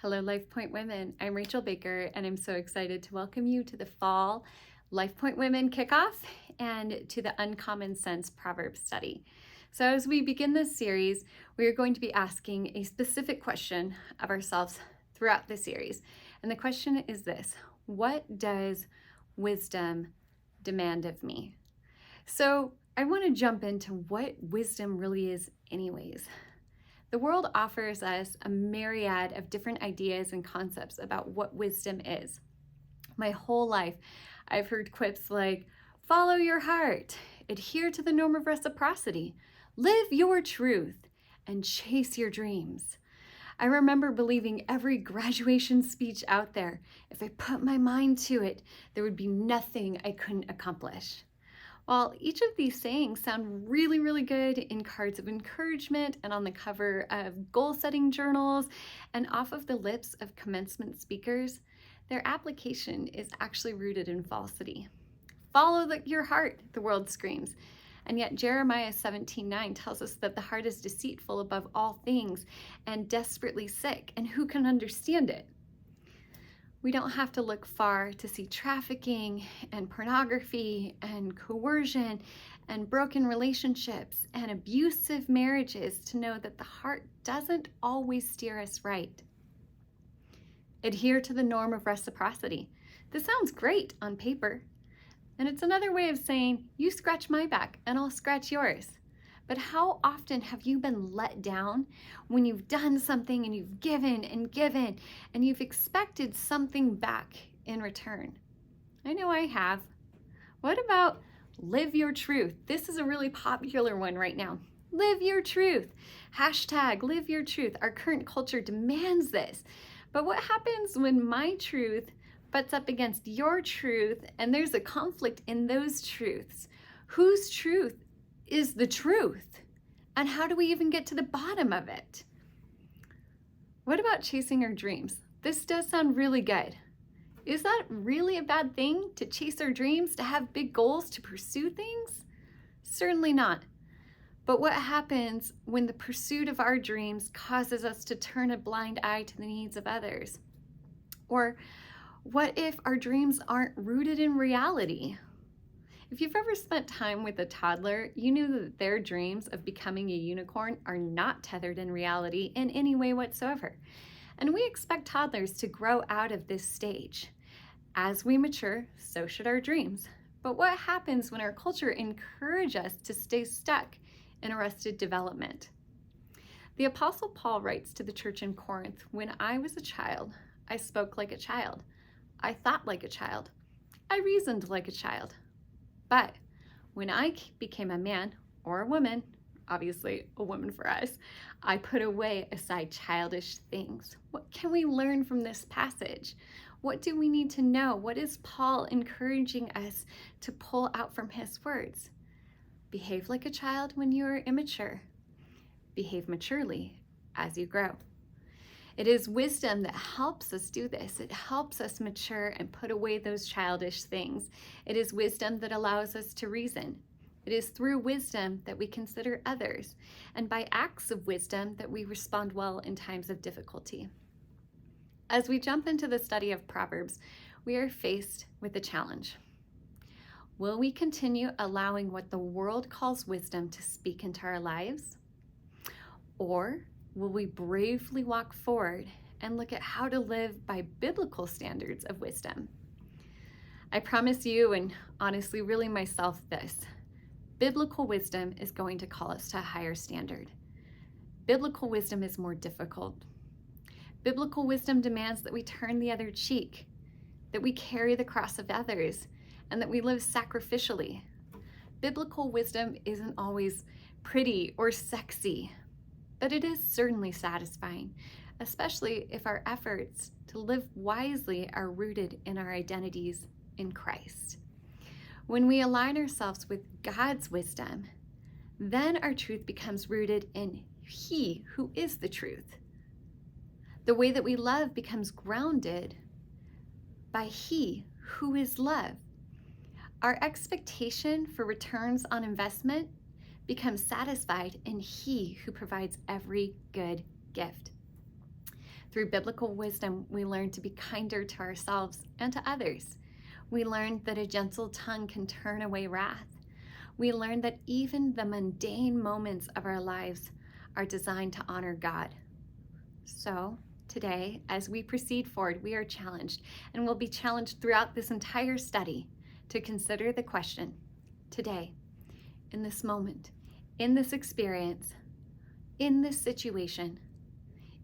Hello, LifePoint women. I'm Rachel Baker, and I'm so excited to welcome you to the fall LifePoint Women kickoff and to the Uncommon Sense Proverbs study. So as we begin this series, we are going to be asking a specific question of ourselves throughout the series. And the question is this: what does wisdom demand of me? So I want to jump into what wisdom really is anyways. The world offers us a myriad of different ideas and concepts about what wisdom is. My whole life, I've heard quips like, follow your heart, adhere to the norm of reciprocity, live your truth, and chase your dreams. I remember believing every graduation speech out there. If I put my mind to it, there would be nothing I couldn't accomplish. While each of these sayings sound really, really good in cards of encouragement and on the cover of goal-setting journals and off of the lips of commencement speakers, their application is actually rooted in falsity. Follow your heart, the world screams. And yet Jeremiah 17:9 tells us that the heart is deceitful above all things and desperately sick, and who can understand it? We don't have to look far to see trafficking and pornography and coercion and broken relationships and abusive marriages to know that the heart doesn't always steer us right. Adhere to the norm of reciprocity. This sounds great on paper, and it's another way of saying, you scratch my back and I'll scratch yours. But how often have you been let down when you've done something and you've given and you've expected something back in return? I know I have. What about live your truth? This is a really popular one right now. Live your truth. Hashtag live your truth. Our current culture demands this. But what happens when my truth butts up against your truth and there's a conflict in those truths? Whose truth is the truth? And how do we even get to the bottom of it? What about chasing our dreams? This does sound really good. Is that really a bad thing, to chase our dreams, to have big goals, to pursue things? Certainly not. But what happens when the pursuit of our dreams causes us to turn a blind eye to the needs of others? Or what if our dreams aren't rooted in reality? If you've ever spent time with a toddler, you knew that their dreams of becoming a unicorn are not tethered in reality in any way whatsoever. And we expect toddlers to grow out of this stage. As we mature, so should our dreams. But what happens when our culture encourages us to stay stuck in arrested development? The Apostle Paul writes to the church in Corinth, when I was a child, I spoke like a child. I thought like a child. I reasoned like a child. But when I became a man or a woman, obviously a woman for us, I put away aside childish things. What can we learn from this passage? What do we need to know? What is Paul encouraging us to pull out from his words? Behave like a child when you are immature. Behave maturely as you grow. It is wisdom that helps us do this. It helps us mature and put away those childish things. It is wisdom that allows us to reason. It is through wisdom that we consider others, and by acts of wisdom that we respond well in times of difficulty. As we jump into the study of Proverbs, we are faced with a challenge. Will we continue allowing what the world calls wisdom to speak into our lives? Or will we bravely walk forward and look at how to live by biblical standards of wisdom? I promise you, and honestly really myself, this: biblical wisdom is going to call us to a higher standard. Biblical wisdom is more difficult. Biblical wisdom demands that we turn the other cheek, that we carry the cross of others, and that we live sacrificially. Biblical wisdom isn't always pretty or sexy, but it is certainly satisfying, especially if our efforts to live wisely are rooted in our identities in Christ. When we align ourselves with God's wisdom, then our truth becomes rooted in He who is the truth. The way that we love becomes grounded by He who is love. Our expectation for returns on investment becomes satisfied in He who provides every good gift. Through biblical wisdom, we learn to be kinder to ourselves and to others. We learn that a gentle tongue can turn away wrath. We learn that even the mundane moments of our lives are designed to honor God. So today, as we proceed forward, we are challenged, and will be challenged throughout this entire study, to consider the question, today, in this moment, in this experience, in this situation,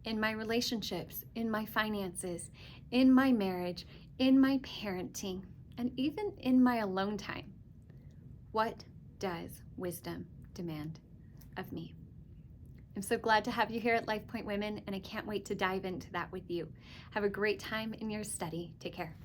in my relationships, in my finances, in my marriage, in my parenting, and even in my alone time, what does wisdom demand of me? I'm so glad to have you here at LifePoint Women, and I can't wait to dive into that with you. Have a great time in your study. Take care.